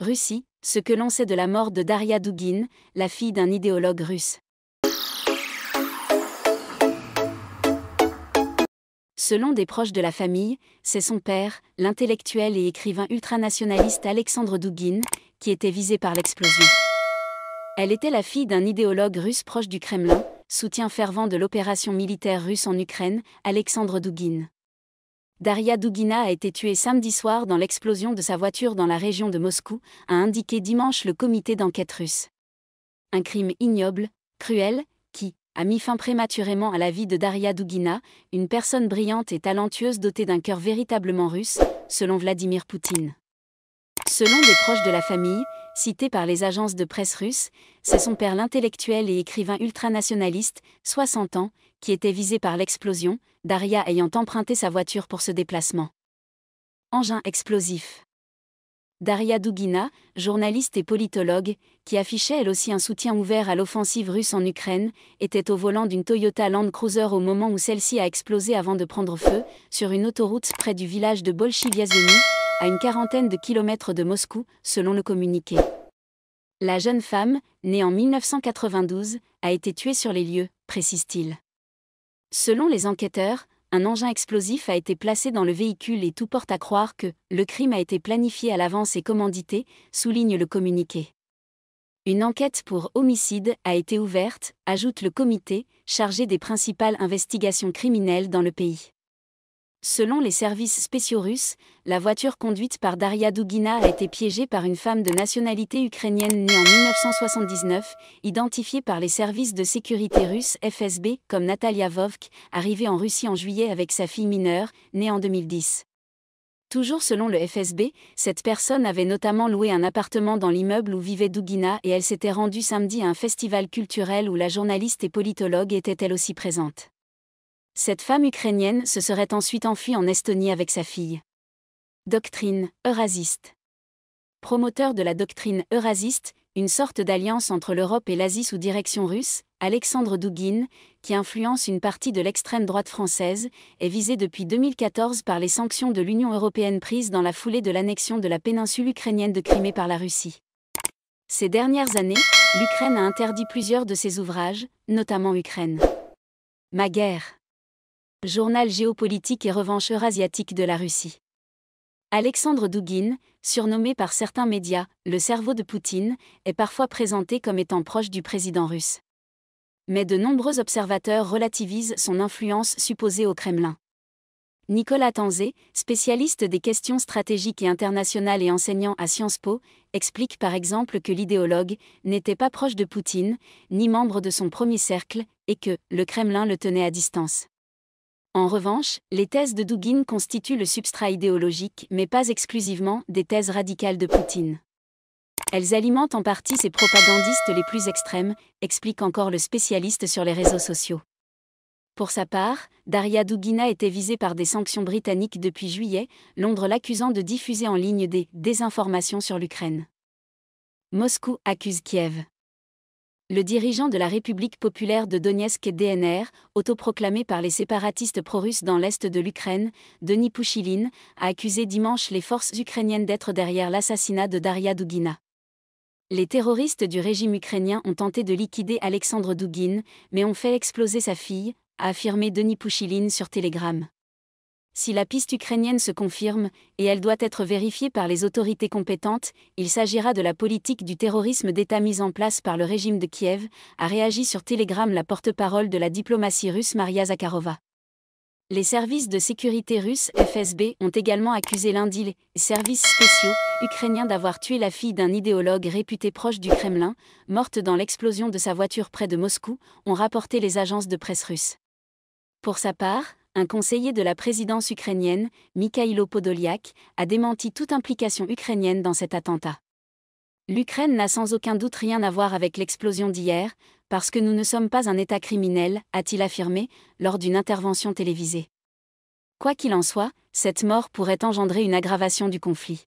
Russie, ce que l'on sait de la mort de Daria Dugine, la fille d'un idéologue russe. Selon des proches de la famille, c'est son père, l'intellectuel et écrivain ultranationaliste Alexandre Dugine, qui était visé par l'explosion. Elle était la fille d'un idéologue russe proche du Kremlin, soutien fervent de l'opération militaire russe en Ukraine, Alexandre Dugine. Daria Dugina a été tuée samedi soir dans l'explosion de sa voiture dans la région de Moscou, a indiqué dimanche le comité d'enquête russe. Un crime ignoble, cruel, qui a mis fin prématurément à la vie de Daria Dugina, une personne brillante et talentueuse dotée d'un cœur véritablement russe, selon Vladimir Poutine. Selon des proches de la famille, cités par les agences de presse russes, c'est son père l'intellectuel et écrivain ultranationaliste, 60 ans, qui était visé par l'explosion, Daria ayant emprunté sa voiture pour ce déplacement. Engin explosif. Daria Dugina, journaliste et politologue, qui affichait elle aussi un soutien ouvert à l'offensive russe en Ukraine, était au volant d'une Toyota Land Cruiser au moment où celle-ci a explosé avant de prendre feu, sur une autoroute près du village de Bolchiviazony, à une quarantaine de kilomètres de Moscou, selon le communiqué. La jeune femme, née en 1992, a été tuée sur les lieux, précise-t-il. Selon les enquêteurs, un engin explosif a été placé dans le véhicule et tout porte à croire que le crime a été planifié à l'avance et commandité, souligne le communiqué. Une enquête pour homicide a été ouverte, ajoute le comité, chargé des principales investigations criminelles dans le pays. Selon les services spéciaux russes, la voiture conduite par Daria Dugina a été piégée par une femme de nationalité ukrainienne née en 1979, identifiée par les services de sécurité russes FSB comme Natalia Vovk, arrivée en Russie en juillet avec sa fille mineure, née en 2010. Toujours selon le FSB, cette personne avait notamment loué un appartement dans l'immeuble où vivait Dugina et elle s'était rendue samedi à un festival culturel où la journaliste et politologue était elle aussi présente. Cette femme ukrainienne se serait ensuite enfuie en Estonie avec sa fille. Doctrine eurasiste. Promoteur de la doctrine eurasiste, une sorte d'alliance entre l'Europe et l'Asie sous direction russe, Alexandre Dugine, qui influence une partie de l'extrême droite française, est visé depuis 2014 par les sanctions de l'Union européenne prises dans la foulée de l'annexion de la péninsule ukrainienne de Crimée par la Russie. Ces dernières années, l'Ukraine a interdit plusieurs de ses ouvrages, notamment Ukraine. Ma guerre. Journal géopolitique et revanche eurasiatique de la Russie. Alexandre Dugine, surnommé par certains médias « le cerveau de Poutine », est parfois présenté comme étant proche du président russe. Mais de nombreux observateurs relativisent son influence supposée au Kremlin. Nicolas Tanzé, spécialiste des questions stratégiques et internationales et enseignant à Sciences Po, explique par exemple que l'idéologue n'était pas proche de Poutine, ni membre de son premier cercle, et que le Kremlin le tenait à distance. En revanche, les thèses de Dugine constituent le substrat idéologique, mais pas exclusivement, des thèses radicales de Poutine. Elles alimentent en partie ses propagandistes les plus extrêmes, explique encore le spécialiste sur les réseaux sociaux. Pour sa part, Daria Dugina était visée par des sanctions britanniques depuis juillet, Londres l'accusant de diffuser en ligne des désinformations sur l'Ukraine. Moscou accuse Kiev. Le dirigeant de la République populaire de Donetsk DNR, autoproclamé par les séparatistes pro-russes dans l'est de l'Ukraine, Denis Pouchiline, a accusé dimanche les forces ukrainiennes d'être derrière l'assassinat de Daria Dugina. Les terroristes du régime ukrainien ont tenté de liquider Alexandre Dugine, mais ont fait exploser sa fille, a affirmé Denis Pouchiline sur Telegram. Si la piste ukrainienne se confirme, et elle doit être vérifiée par les autorités compétentes, il s'agira de la politique du terrorisme d'État mise en place par le régime de Kiev, a réagi sur Telegram la porte-parole de la diplomatie russe Maria Zakharova. Les services de sécurité russes FSB ont également accusé lundi les services spéciaux ukrainiens d'avoir tué la fille d'un idéologue réputé proche du Kremlin, morte dans l'explosion de sa voiture près de Moscou, ont rapporté les agences de presse russes. Pour sa part, un conseiller de la présidence ukrainienne, Mikhailo Podolyak, a démenti toute implication ukrainienne dans cet attentat. L'Ukraine n'a sans aucun doute rien à voir avec l'explosion d'hier, parce que nous ne sommes pas un État criminel, a-t-il affirmé, lors d'une intervention télévisée. Quoi qu'il en soit, cette mort pourrait engendrer une aggravation du conflit.